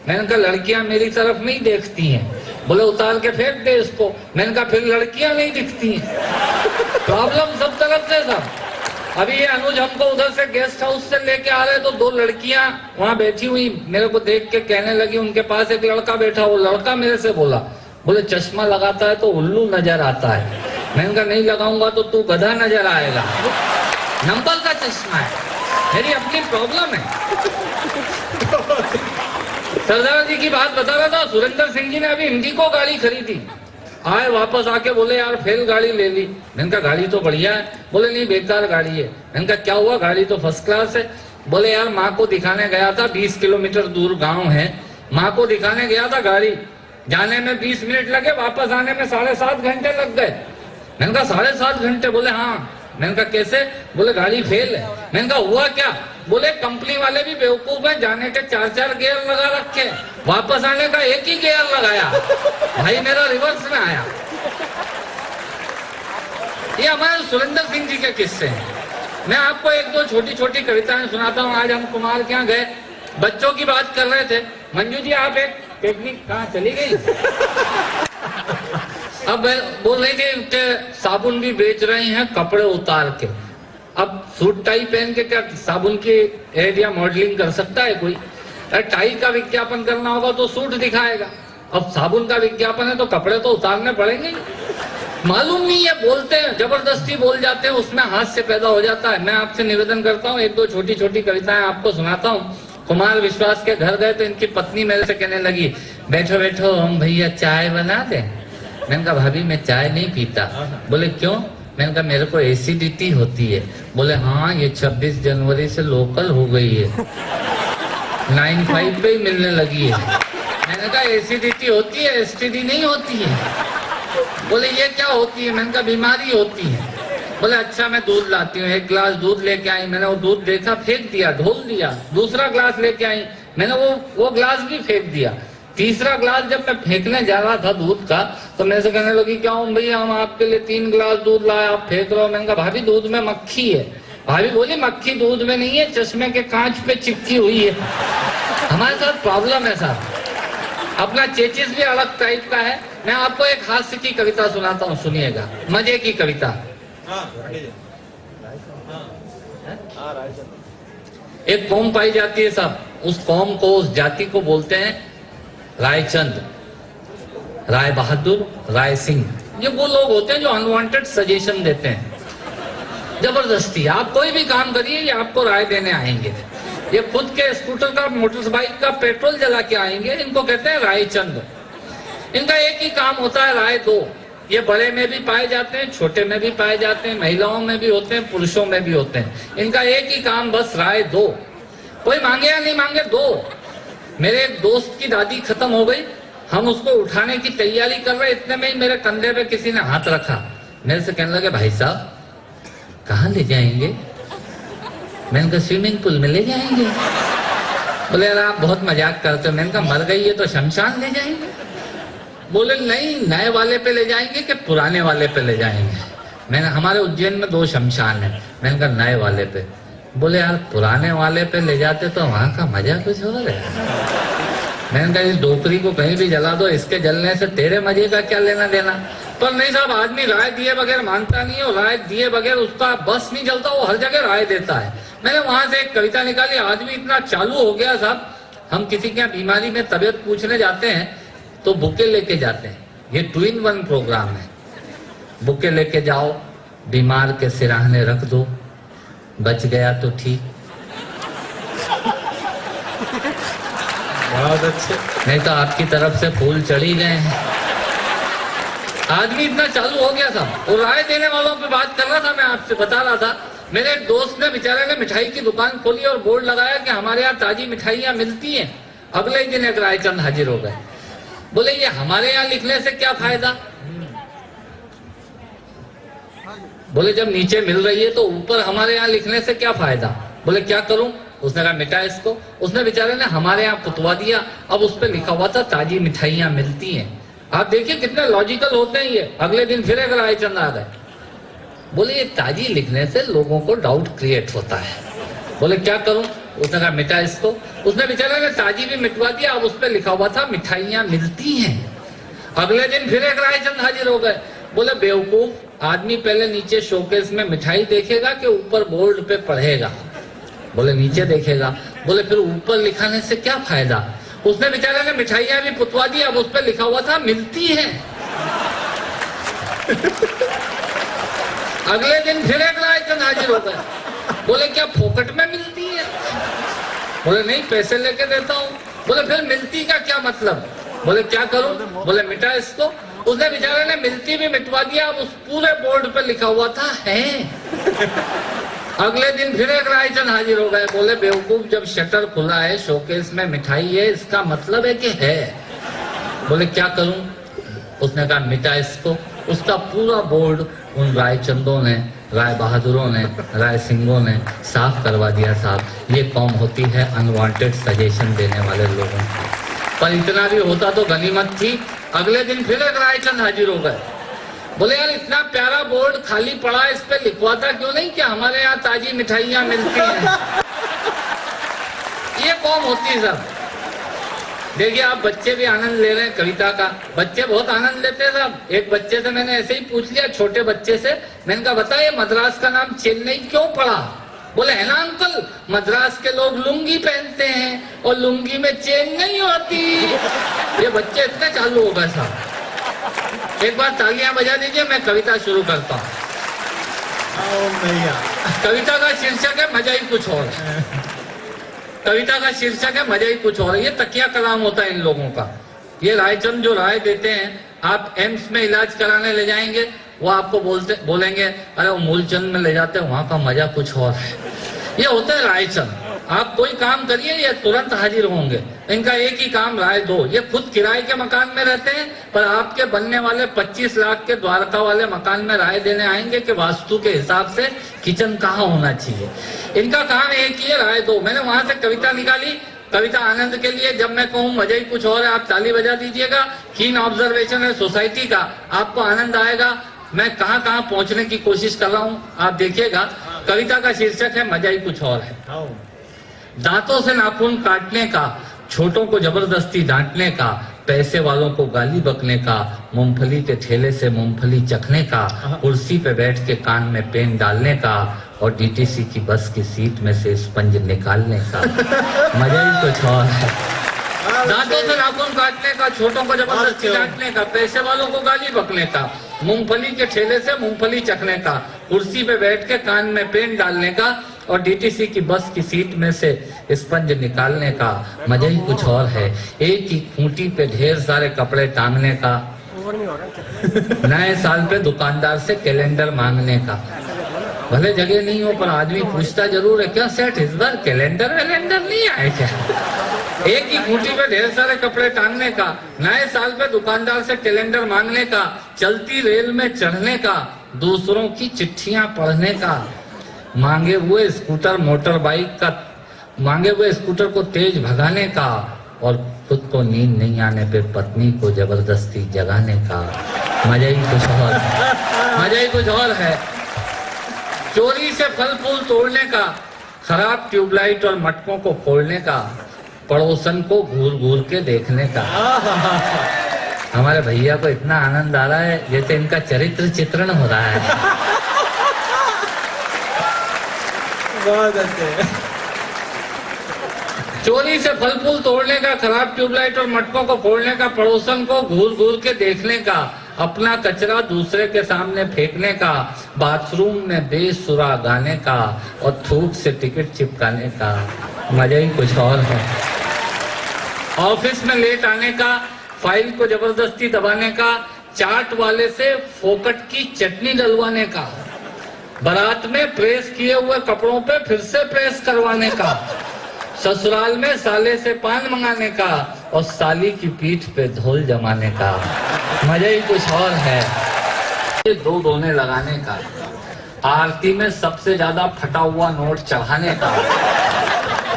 मैंने कहा लड़कियां मेरी तरफ नहीं देखती हैं। बोले उतार के फेंक दे इसको। मैंने कहा फिर लड़कियां नहीं दिखती हैं। प्रॉब्लम सब तरफ से सब। अभी ये अनुज हमको उधर से गेस्ट हाउस से लेके आ रहे तो दो लड़कियां वहां बैठी हुई मेरे को देख के कहने लगी, उनके पास एक लड़का बैठा, वो लड़का मेरे से बोला, बोले चश्मा लगाता है तो उल्लू नजर आता है। मैंने कहा नहीं लगाऊंगा तो तू गधा नजर आएगा। नंबर का चश्मा है, मेरी अपनी प्रॉब्लम है। सरदार जी की बात बता रहा था, सुरेंद्र सिंह जी ने अभी इंडिको गाड़ी खरीदी, आए वापस आके बोले यार फेल गाड़ी ले ली। मैंने कहा गाड़ी तो बढ़िया है। बोले नहीं बेकार गाड़ी है। मैंने कहा क्या हुआ, गाड़ी तो फर्स्ट क्लास है। बोले यार माँ को दिखाने गया था, 20 किलोमीटर दूर गांव है, माँ को दिखाने गया था, गाड़ी जाने में 20 मिनट लगे, वापस आने में 7.5 घंटे लग गए। मैंने कहा 7.5 घंटे? बोले हाँ। मैंने कहा कैसे? बोले गाड़ी फेल है। मैंने कहा हुआ क्या? बोले कंपनी वाले भी बेवकूफ है, जाने के 4-4 गियर लगा रखे, वापस आने का एक ही गियर लगाया। भाई मेरा रिवर्स में आया। ये हमारे सुरेंद्र सिंह जी के किस्से हैं। मैं आपको एक दो छोटी छोटी कविताएं सुनाता हूँ। आज हम कुमार के यहाँ गए, बच्चों की बात कर रहे थे। मंजू जी आप एक टेक्निक कहाँ चली गई? अब बोल रही थी कि साबुन भी बेच रहे हैं कपड़े उतार के। अब सूट टाई पहन के क्या साबुन की एड या मॉडलिंग कर सकता है कोई? टाई का विज्ञापन करना होगा तो सूट दिखाएगा, अब साबुन का विज्ञापन है तो कपड़े तो उतारने पड़ेंगे। मालूम नहीं है, बोलते हैं जबरदस्ती बोल जाते हैं, उसमें हास्य पैदा हो जाता है। मैं आपसे निवेदन करता हूँ, एक दो छोटी छोटी कविताएं आपको सुनाता हूँ। कुमार विश्वास के घर गए तो इनकी पत्नी मेरे से कहने लगी, बैठो बैठो हम भैया चाय बना दें। मैंने कहा भाभी मैं चाय नहीं पीता। बोले क्यों? मैंने कहा मेरे को एसिडिटी होती है। बोले हाँ ये 26 जनवरी से लोकल हो गई है, 9-5 पे ही मिलने लगी है। मैंने कहा एसिडिटी होती है, एसटीडी नहीं होती है। बोले ये क्या होती है? मैंने कहा बीमारी होती है। बोले अच्छा मैं दूध लाती हूँ। एक गिलास दूध लेके आई, मैंने वो दूध देखा, फेंक दिया, ढोल दिया। दूसरा गिलास लेके आई, मैंने वो गिलास भी फेंक दिया। तीसरा गिलास जब मैं फेंकने जा रहा था दूध का तो मेरे से कहने लगी क्या हूँ भैया हम आपके लिए 3 गिलास दूध लाए, आप फेंक रहे हो। मैंने कहा भाभी दूध में मक्खी है। भाभी बोली मक्खी दूध में नहीं है, चश्मे के कांच पे चिपकी हुई है। हमारे साथ प्रॉब्लम है साहब, अपना चेचिस भी अलग टाइप का है। मैं आपको एक हास्य की कविता सुनाता हूँ, सुनिएगा, मजे की कविता। एक कौम पाई जाती है साहब, उस कौम को, उस जाति को बोलते हैं रायचंद, राय बहादुर, राय सिंह। ये वो लोग होते हैं जो अनवांटेड सजेशन देते हैं, जबरदस्ती। आप कोई भी काम करिए ये आपको राय देने आएंगे। ये खुद के स्कूटर का, मोटरसाइकिल का पेट्रोल जला के आएंगे। इनको कहते हैं रायचंद। इनका एक ही काम होता है राय दो। ये बड़े में भी पाए जाते हैं, छोटे में भी पाए जाते हैं, महिलाओं में भी होते हैं, पुरुषों में भी होते हैं। इनका एक ही काम बस राय दो। कोई मांगे या नहीं मांगे दो। मेरे एक दोस्त की दादी खत्म हो गई, हम उसको उठाने की तैयारी कर रहे, इतने में ही मेरे कंधे पे किसी ने हाथ रखा। मेरे से कहने लगे भाई साहब कहाँ ले जाएंगे? मैंने कहा स्विमिंग पूल में ले जाएंगे। बोले यार आप बहुत मजाक करते हो। मैंने कहा मर गई है तो शमशान ले जाएंगे। बोले नहीं नए वाले पे ले जाएंगे कि पुराने वाले पे ले जाएंगे। मैंने, हमारे उज्जैन में 2 शमशान है। मैंने कहा नए वाले पे। बोले यार पुराने वाले पे ले जाते तो वहां का मजा कुछ और है। मैंने कहा इस डोकरी को कहीं भी जला दो, इसके जलने से तेरे मजे का क्या लेना देना। पर नहीं साहब, आदमी राय दिए बगैर मानता नहीं है, और राय दिए बगैर उसका बस नहीं चलता, वो हर जगह राय देता है। मैंने वहां से एक कविता निकाली। आदमी इतना चालू हो गया साहब, हम किसी के यहाँ बीमारी में तबियत पूछने जाते हैं तो बुके लेके जाते हैं। ये 2-in-1 प्रोग्राम है। बुके लेके जाओ, बीमार के सिराहने रख दो, बच गया तो ठीक, बहुत अच्छे, नहीं तो आपकी तरफ से फूल चढ़ी गए हैं। आदमी इतना चालू हो गया था। और राय देने वालों पे बात कर रहा था, मैं आपसे बता रहा था। मेरे एक दोस्त ने, बेचारे ने मिठाई की दुकान खोली और बोर्ड लगाया कि हमारे यहाँ ताजी मिठाइयाँ मिलती हैं। अगले दिन एक रायचंद हाजिर हो गए। बोले ये हमारे यहाँ लिखने से क्या फायदा? बोले जब नीचे मिल रही है तो ऊपर हमारे यहाँ लिखने से क्या फायदा? बोले क्या करूं? उसने कहा मिटा इसको। उसने बेचारे ने हमारे यहाँ पुतवा दिया। अब उस पर लिखा हुआ था ताजी मिठाइयाँ मिलती हैं। आप देखिए कितने लॉजिकल होते हैं ये। अगले दिन फिर एक रायचंद आ गए। बोले ये ताजी लिखने से लोगों को डाउट क्रिएट होता है। बोले क्या करूं? उसने कहा मिटा इसको। उसने बेचारा ने ताजी भी मिटवा दिया। अब उस पर लिखा हुआ था मिठाइयां मिलती हैं। अगले दिन फिर एक रायचंद हाजिर हो गए। बोले बेवकूफ, आदमी पहले नीचे शोकेस में मिठाई देखेगा कि ऊपर बोर्ड पे पढ़ेगा? बोले नीचे देखेगा। बोले फिर ऊपर लिखाने से क्या फायदा? उसने बेचारे ने मिठाइयां भी पुतवा दी। अब उस पर लिखा हुआ था मिलती है। अगले दिन फिर एक रायचंद हाजिर हो गए। बोले क्या फोकट में मिलती है? बोले नहीं, पैसे लेके देता हूँ। बोले फिर मिलती का क्या मतलब? बोले क्या करूं? बोले मिटा इसको। उसने बेचारे ने मिलती भी मिटवा दिया। अब उस पूरे बोर्ड पे लिखा हुआ था है। अगले दिन फिर एक रायचंद हाजिर हो गए। बोले बेवकूफ, जब शटर खुला है, शोकेस में मिठाई है, इसका मतलब है कि है। बोले क्या करूं? उसने कहा मिटा इसको। उसका पूरा बोर्ड उन रायचंदों ने, राय बहादुरों ने, राय सिंहों ने साफ करवा दिया। साहब, ये कौम होती है अनवांटेड सजेशन देने वाले लोगों की। पर इतना भी होता तो गनीमत थी। अगले दिन फिर एक रायचंद हाजिर हो गए। बोले यार, इतना प्यारा बोर्ड खाली पड़ा है, इस पे लिखवाता क्यों नहीं कि हमारे यहाँ ताजी मिठाइयां मिलती हैं? ये कौम होती है सब। देखिए, आप बच्चे भी आनंद ले रहे हैं कविता का। बच्चे बहुत आनंद लेते हैं सब। एक बच्चे से मैंने ऐसे ही पूछ लिया, छोटे बच्चे से। मैंने कहा बताइए, मद्रास का नाम चेन्नई क्यों पड़ा? बोले है ना अंकल, मद्रास के लोग लुंगी पहनते हैं और लुंगी में चेन नहीं होती। ये बच्चे इतने चालू हो गए साहब। एक बार तालियां बजा दीजिए, मैं कविता शुरू करता हूँ। कविता का शीर्षक है मजा ही कुछ और। कविता का शीर्षक है मजा ही कुछ और। ये तकिया कलाम होता है इन लोगों का। ये रायचंद जो राय देते हैं, आप एम्स में इलाज कराने ले जाएंगे, वो आपको बोलेंगे अरे वो मूलचंद में ले जाते हैं, वहां का मजा कुछ और है। ये होते हैं रायचंद। आप कोई काम करिए, ये तुरंत हाजिर होंगे। इनका एक ही काम, राय दो। ये खुद किराए के मकान में रहते हैं, पर आपके बनने वाले 25 लाख के द्वारका वाले मकान में राय देने आएंगे कि वास्तु के हिसाब से किचन कहाँ होना चाहिए। इनका काम एक ही है, राय दो। मैंने वहां से कविता निकाली, कविता आनंद के लिए। जब मैं कहूँ मजा ही कुछ और है, आप ताली बजा दीजिएगा। कीन ऑब्जर्वेशन है सोसाइटी का, आपको आनंद आएगा। मैं कहाँ कहाँ पहुंचने की कोशिश कर रहा हूँ, आप देखिएगा। कविता का शीर्षक है मजा ही कुछ और है। दांतों से नाखून काटने का, छोटों को जबरदस्ती डांटने का, पैसे वालों को गाली बकने का, मूंगफली के ठेले से मूंगफली चखने का, कुर्सी पे बैठ के कान में पेन डालने का और डीटीसी की बस की सीट में से स्पंज निकालने का। मजा ही कुछ और है। दांतों से नाखून काटने का, छोटों को जबरदस्ती डांटने का, पैसे वालों को गाली बकने का, मूंगफली के ठेले से मूंगफली चखने का, कुर्सी पे बैठ के कान में पेन डालने का और डीटीसी की बस की सीट में से स्पंज निकालने का। मजा ही कुछ और है। एक ही खूंटी पे ढेर सारे कपड़े टांगने का, नए साल पे दुकानदार से कैलेंडर मांगने का। भले जगह नहीं हो पर आदमी पूछता जरूर है, क्या सेठ इस बार कैलेंडर वैलेंडर नहीं आए क्या? एक ही खूंटी पे ढेर सारे कपड़े टांगने का, नए साल पे दुकानदार से कैलेंडर मांगने का, चलती रेल में चढ़ने का, दूसरों की चिट्ठियां पढ़ने का, मांगे हुए स्कूटर मोटर बाइक का, मांगे हुए स्कूटर को तेज भगाने का और खुद को नींद नहीं आने पे पत्नी को जबरदस्ती जगाने का। मजा ही कुछ और, मजा ही कुछ और है। चोरी से फल फूल तोड़ने का, खराब ट्यूबलाइट और मटकों को फोड़ने का, पड़ोसन को घूर घूर के देखने का। हमारे भैया को इतना आनंद आ रहा है जैसे इनका चरित्र चित्रण हो रहा है। बहुत अच्छे। चोरी से फल फूल तोड़ने का, खराब ट्यूबलाइट और मटकों को फोड़ने का, पड़ोसन को घूर घूर के देखने का, अपना कचरा दूसरे के सामने फेंकने का, बाथरूम में बेसुरा गाने का और थूक से टिकट चिपकाने का। मजा ही कुछ और है। ऑफिस में लेट आने का, फाइल को जबरदस्ती दबाने का, चाट वाले से फोकट की चटनी डलवाने का, बारात में प्रेस किए हुए कपड़ों पे फिर से प्रेस करवाने का, ससुराल में साले से पान मंगाने का और साली की पीठ पे धोल जमाने का। मजा ही कुछ और है। दो दोने लगाने का, आरती में सबसे ज्यादा फटा हुआ नोट चढ़ाने का,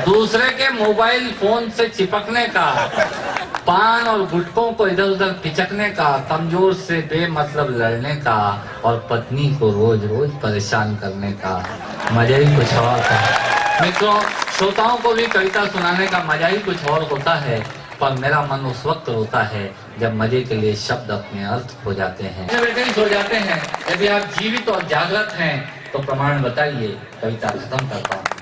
दूसरे के मोबाइल फोन से चिपकने का, पान और गुटकों को इधर उधर पिचकने का, कमजोर से बेमतलब लड़ने का और पत्नी को रोज रोज परेशान करने का। मजा ही कुछ और था। मित्रों, श्रोताओं को भी कविता सुनाने का मजा ही कुछ और होता है, पर मेरा मन उस वक्त रोता है जब मजे के लिए शब्द अपने अर्थ खो जाते हैं, बैठे ही सो जाते हैं। यदि आप जीवित और जागृत हैं तो प्रमाण बताइए, कविता खत्म करता हूँ।